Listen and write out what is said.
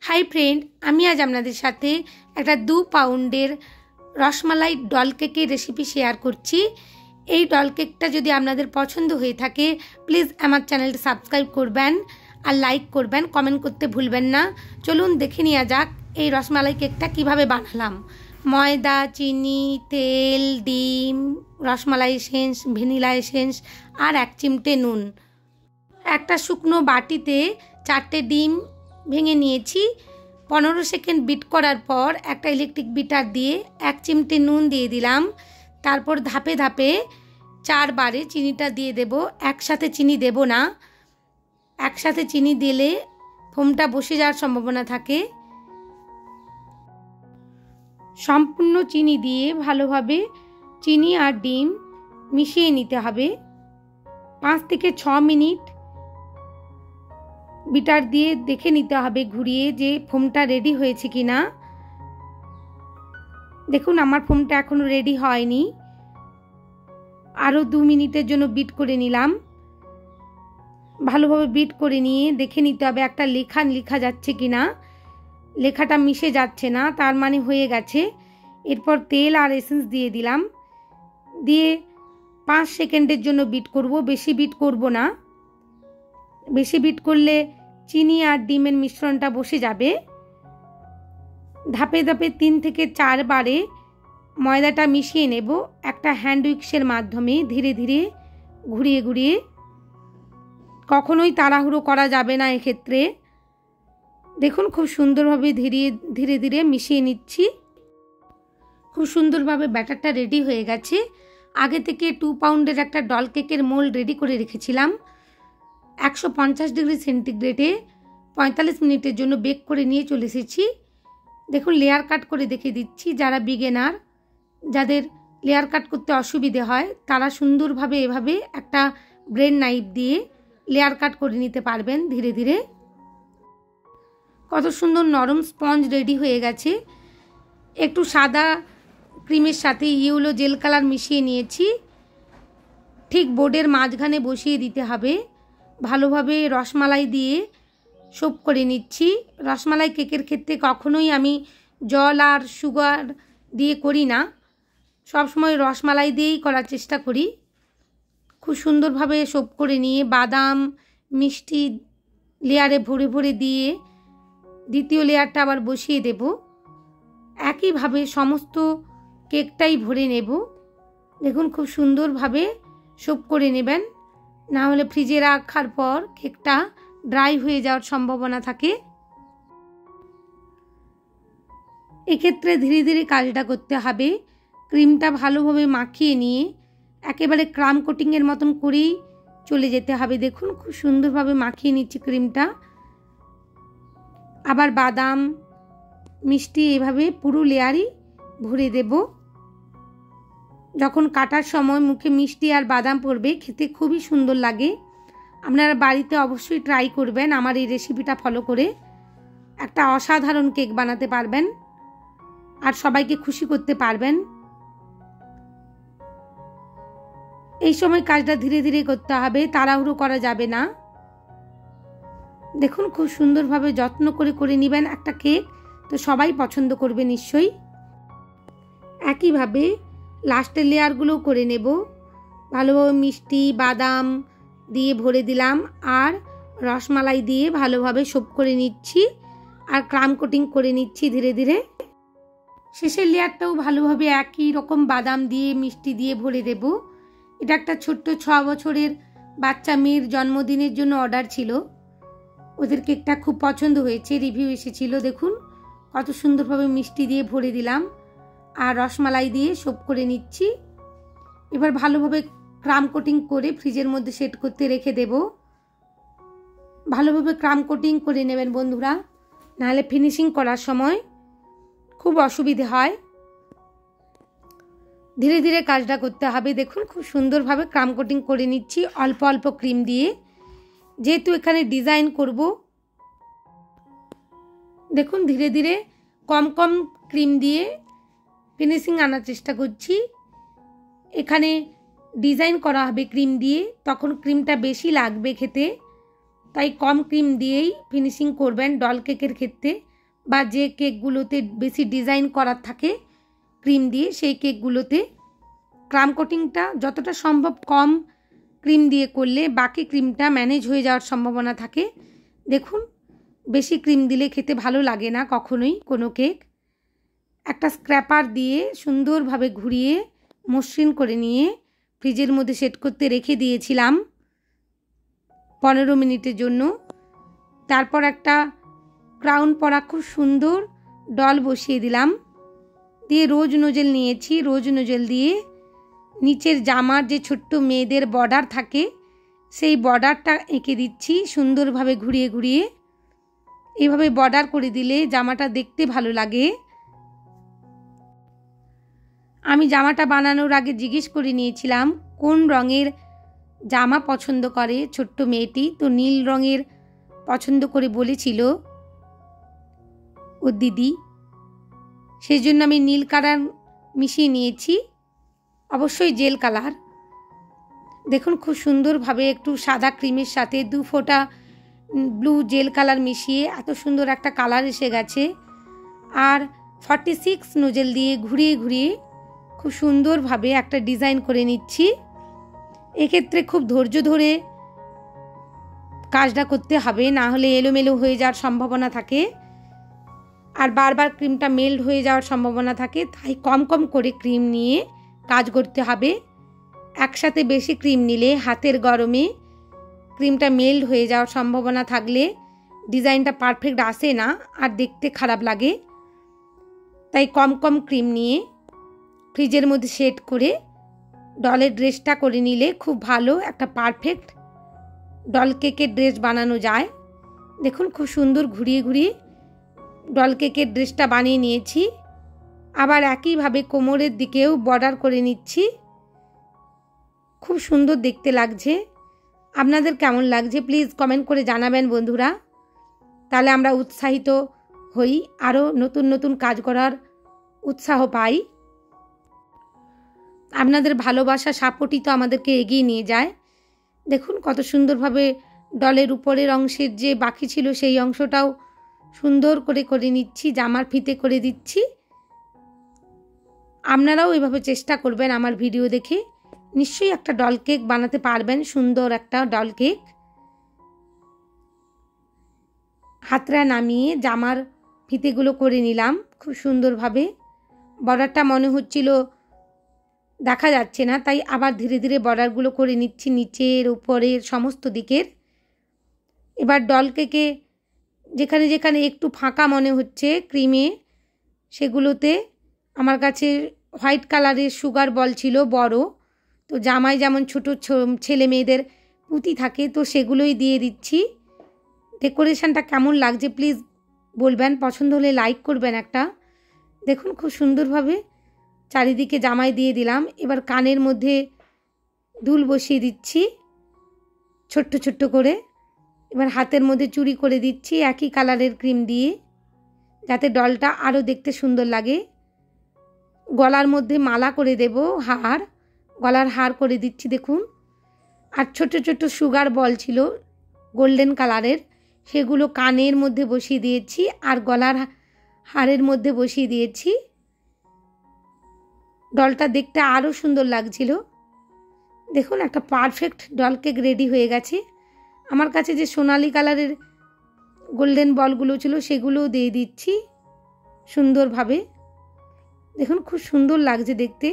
High friend आमी आज आपनादेर साथे एक 2 पाउंडेर रसमालाई डल केकेर रेसिपि शेयर करछि। এই डल केकटा যদি আপনাদের পছন্দ হয়ে থাকে প্লিজ আমার চ্যানেলটা সাবস্ক্রাইব করবেন আর লাইক করবেন, কমেন্ট করতে ভুলবেন না। চলুন দেখে নেওয়া যাক এই রসমালাই কেকটা কিভাবে বানালাম। ময়দা, চিনি, তেল, ডিম, রসমালাই এসেন্স, ভ্যানিলা এসেন্স আর 1 চিমটে নুন। একটা শুকনো বাটিতে 4টে ডিম ভেঙে নিয়েছি। 15 সেকেন্ড বিট করার পর একটা ইলেকট্রিক বিটার দিয়ে 1 চিমটে নুন দিয়ে দিলাম। তারপর ধাপে ধাপে 4 বারে চিনিটা দিয়ে দেব। একসাথে চিনি দেব না, একসাথে চিনি দিলে ফোমটা বসে যাওয়ার সম্ভাবনা থাকে। সম্পূর্ণ চিনি দিয়ে ভালোভাবে চিনি আর ডিম মিশিয়ে নিতে হবে। 5 থেকে 6 মিনিট বিটার দিয়ে দেখে নিতে হবে ঘুরিয়ে যে ফোমটা রেডি হয়েছে কিনা। দেখুন আমার ফোমটা এখনো রেডি হয়নি, আরও 2 মিনিটের জন্য বিট করে নিলাম। ভালোভাবে বিট করে নিয়ে দেখে নিতে হবে একটা লেখা যাচ্ছে কিনা। লেখাটা মিশে যাচ্ছে না, তার মানে হয়ে গেছে। এরপর তেল আর এসেন্স দিয়ে দিলাম, দিয়ে 5 সেকেন্ডের জন্য বিট করব, বেশি বিট করব না। বেশি বিট করলে চিনি আর ডিমের মিশ্রণটা বসে যাবে। ধাপে ধাপে 3 থেকে 4 বারে ময়দাটা মিশিয়ে নেব একটা হ্যান্ড উইক্সের মাধ্যমে, ধীরে ধীরে ঘুরিয়ে ঘুরিয়ে। কখনোই তাড়াহুড়ো করা যাবে না এক্ষেত্রে। দেখুন খুব সুন্দরভাবে ধীরে ধীরে ধীরে মিশিয়ে নিচ্ছি। খুব সুন্দরভাবে ব্যাটারটা রেডি হয়ে গেছে। আগে থেকে 2 পাউন্ডের একটা ডল কেকের মোল্ড রেডি করে রেখেছিলাম। 150 ডিগ্রি সেন্টিগ্রেডে 45 মিনিটের জন্য বেক করে নিয়ে চলে এসেছি। দেখুন লেয়ার কাট করে দেখে দিচ্ছি। যারা বিগিনার, যাদের লেয়ার কাট করতে অসুবিধে হয়, তারা সুন্দরভাবে এভাবে একটা ব্রেড নাইফ দিয়ে লেয়ার কাট করে নিতে পারবেন ধীরে ধীরে। কত সুন্দর নরম স্পঞ্জ রেডি হয়ে গেছে। একটু সাদা ক্রিমের সাথে ইয়েলো জেল কালার মিশিয়ে নিয়েছি। ঠিক বোর্ডের মাঝখানে বসিয়ে দিতে হবে। ভালোভাবে রসমালাই দিয়ে সোপ করে নিচ্ছি। রসমালাই কেকের ক্ষেত্রে কখনোই আমি জল আর সুগার দিয়ে করি না, সবসময় রসমালাই দিয়েই করার চেষ্টা করি। খুব সুন্দরভাবে সোপ করে নিয়ে বাদাম মিষ্টি লেয়ারে ভরে ভরে দিয়ে দ্বিতীয় লেয়ারটা আবার বসিয়ে দেব। একইভাবে সমস্ত কেকটাই ভরে নেব। দেখুন খুব সুন্দরভাবে সোপ করে নেবেন, না হলে ফ্রিজে রাখার পর কেকটা ড্রাই হয়ে যাওয়ার সম্ভাবনা থাকে। এক্ষেত্রে ধীরে ধীরে কাজটা করতে হবে। ক্রিমটা ভালোভাবে মাখিয়ে নিয়ে একেবারে ক্রাম কোটিংয়ের মতন করেই চলে যেতে হবে। দেখুন খুব সুন্দরভাবে মাখিয়ে নিচ্ছি ক্রিমটা। আবার বাদাম মিষ্টি এভাবে পুরো লেয়ারই ভরে দেব। যখন কাটার সময় মুখে মিষ্টি আর বাদাম পড়বে, খেতে খুবই সুন্দর লাগে। আপনারা বাড়িতে অবশ্যই ট্রাই করবেন আমার এই রেসিপিটা ফলো করে। একটা অসাধারণ কেক বানাতে পারবেন আর সবাইকে খুশি করতে পারবেন। এই সময় কাজটা ধীরে ধীরে করতে হবে, তাড়াহুড়ো করা যাবে না। দেখুন খুব সুন্দরভাবে যত্ন করে করে নেবেন একটা কেক, তো সবাই পছন্দ করবে নিশ্চয়ই। একইভাবে লাস্টের লেয়ারগুলোও করে নেব। ভালোভাবে মিষ্টি বাদাম দিয়ে ভরে দিলাম আর রসমালাই দিয়ে ভালোভাবে সোপ করে নিচ্ছি আর ক্রাম কোটিং করে নিচ্ছি ধীরে ধীরে। শেষের লেয়ারটাও ভালোভাবে একই রকম বাদাম দিয়ে মিষ্টি দিয়ে ভরে দেব। এটা একটা ছোট্ট 6 বছরের বাচ্চা মেয়ের জন্মদিনের জন্য অর্ডার ছিল। ওদের কেকটা খুব পছন্দ হয়েছে, রিভিউ এসেছিল। দেখুন কত সুন্দরভাবে মিষ্টি দিয়ে ভরে দিলাম আর রসমালাই দিয়ে সোপ করে নিচ্ছি। এবার ভালোভাবে ক্রাম কোটিং করে ফ্রিজের মধ্যে সেট করতে রেখে দেব। ভালোভাবে ক্রাম কোটিং করে নেবেন বন্ধুরা, নাহলে ফিনিশিং করার সময় খুব অসুবিধে হয়। ধীরে ধীরে কাজটা করতে হবে। দেখুন খুব সুন্দরভাবে ক্রাম কোটিং করে নিচ্ছি অল্প অল্প ক্রিম দিয়ে, যেহেতু এখানে ডিজাইন করব। দেখুন ধীরে ধীরে কম কম ক্রিম দিয়ে ফিনিশিং আনার চেষ্টা করছি। এখানে ডিজাইন করা হবে ক্রিম দিয়ে, তখন ক্রিমটা বেশি লাগবে খেতে, তাই কম ক্রিম দিয়েই ফিনিশিং করবেন ডল কেকের ক্ষেত্রে। বা যে কেকগুলোতে বেশি ডিজাইন করার থাকে ক্রিম দিয়ে, সেই কেকগুলোতে ক্রাম কোটিংটা যতটা সম্ভব কম ক্রিম দিয়ে করলে বাকি ক্রিমটা ম্যানেজ হয়ে যাওয়ার সম্ভাবনা থাকে। দেখুন, বেশি ক্রিম দিলে খেতে ভালো লাগে না কখনোই কোনো কেক। একটা স্ক্র্যাপার দিয়ে সুন্দরভাবে ঘুরিয়ে মসৃণ করে নিয়ে ফ্রিজের মধ্যে সেট করতে রেখে দিয়েছিলাম 15 মিনিটের জন্য। তারপর একটা ক্রাউন পরা খুব সুন্দর ডল বসিয়ে দিলাম, দিয়ে রোজ নোজেল নিয়েছি। রোজ নোজেল দিয়ে নিচের জামার যে ছোট্ট মেয়েদের বর্ডার থাকে সেই বর্ডারটা এঁকে দিচ্ছি সুন্দরভাবে ঘুরিয়ে ঘুরিয়ে। এইভাবে বর্ডার করে দিলে জামাটা দেখতে ভালো লাগে। আমি জামাটা বানানোর আগে জিজ্ঞেস করে নিয়েছিলাম কোন রঙের জামা পছন্দ করে ছোট্ট মেয়েটি, তো নীল রঙের পছন্দ করে বলেছিল ওর দিদি, সেই জন্য আমি নীল কালার মিশিয়ে নিয়েছি, অবশ্যই জেল কালার। দেখুন খুব সুন্দরভাবে একটু সাদা ক্রিমের সাথে 2 ফোঁটা ব্লু জেল কালার মিশিয়ে এত সুন্দর একটা কালার এসে গেছে। আর 46 নোজেল দিয়ে ঘুরিয়ে ঘুরিয়ে খুব সুন্দরভাবে একটা ডিজাইন করে নিচ্ছি। এক্ষেত্রে খুব ধৈর্য ধরে কাজটা করতে হবে, না হলে এলোমেলো হয়ে যাওয়ার সম্ভাবনা থাকে আর বারবার ক্রিমটা মেল্ট হয়ে যাওয়ার সম্ভাবনা থাকে। তাই কম কম করে ক্রিম নিয়ে কাজ করতে হবে। একসাথে বেশি ক্রিম নিলে হাতের গরমে ক্রিমটা মেল্ট হয়ে যাওয়ার সম্ভাবনা থাকলে ডিজাইনটা পারফেক্ট আসে না আর দেখতে খারাপ লাগে। তাই কম কম ক্রিম নিয়ে ফ্রিজের মধ্যে সেট করে ডলের ড্রেসটা করে নিলে খুব ভালো একটা পারফেক্ট ডল কেকের ড্রেস বানানো যায়। দেখুন খুব সুন্দর ঘুরিয়ে ঘুরিয়ে ডল কেকের ড্রেসটা বানিয়ে নিয়েছি। আবার একইভাবে কোমরের দিকেও বর্ডার করে নিচ্ছি। খুব সুন্দর দেখতে লাগছে। আপনাদের কেমন লাগছে প্লিজ কমেন্ট করে জানাবেন বন্ধুরা, তাহলে আমরা উৎসাহিত হই, আরও নতুন নতুন কাজ করার উৎসাহ পাই। আপনাদের ভালোবাসা সাপোর্টই তো আমাদেরকে এগিয়ে নিয়ে যায়। দেখুন কত সুন্দরভাবে ডলের উপরের অংশের যে বাকি ছিল সেই অংশটাও সুন্দর করে করে নিচ্ছি, জামার ফিতে করে দিচ্ছি। আপনারাও এভাবে চেষ্টা করবেন আমার ভিডিও দেখে, নিশ্চয়ই একটা ডল কেক বানাতে পারবেন, সুন্দর একটা ডল কেক। হাতটা নামিয়ে জামার ফিতেগুলো করে নিলাম খুব সুন্দরভাবে। বর্ডারটা মনে হচ্ছিল দেখা যাচ্ছে না, তাই আবার ধীরে ধীরে বর্ডারগুলো করে নিচ্ছি নিচের উপরের সমস্ত দিকের। এবার ডল কেকে যেখানে যেখানে একটু ফাঁকা মনে হচ্ছে ক্রিমে, সেগুলোতে আমার কাছে হোয়াইট কালারের সুগার বল ছিল বড়, তো জামায় যেমন ছোটো ছেলে মেয়েদের পুঁতি থাকে তো সেগুলোই দিয়ে দিচ্ছি। ডেকোরেশনটা কেমন লাগছে প্লিজ বলবেন, পছন্দ হলে লাইক করবেন একটা। দেখুন খুব সুন্দরভাবে চারিদিকে জামায় দিয়ে দিলাম। এবার কানের মধ্যে দুল বসিয়ে দিচ্ছি ছোট্ট ছোট্ট করে। এবার হাতের মধ্যে চুড়ি করে দিচ্ছি একই কালারের ক্রিম দিয়ে, যাতে ডলটা আরও দেখতে সুন্দর লাগে। গলার মধ্যে মালা করে দেব, হার, গলার হার করে দিচ্ছি দেখুন। আর ছোট ছোট সুগার বল ছিল গোল্ডেন কালারের, সেগুলো কানের মধ্যে বসিয়ে দিয়েছি আর গলার হারের মধ্যে বসিয়ে দিয়েছি। ডলটা দেখতে আরও সুন্দর লাগছিল। দেখুন একটা পারফেক্ট ডল কেক রেডি হয়ে গেছে। আমার কাছে যে সোনালি কালারের গোল্ডেন বলগুলো ছিল সেগুলোও দিয়ে দিচ্ছি সুন্দরভাবে। দেখুন খুব সুন্দর লাগছে দেখতে।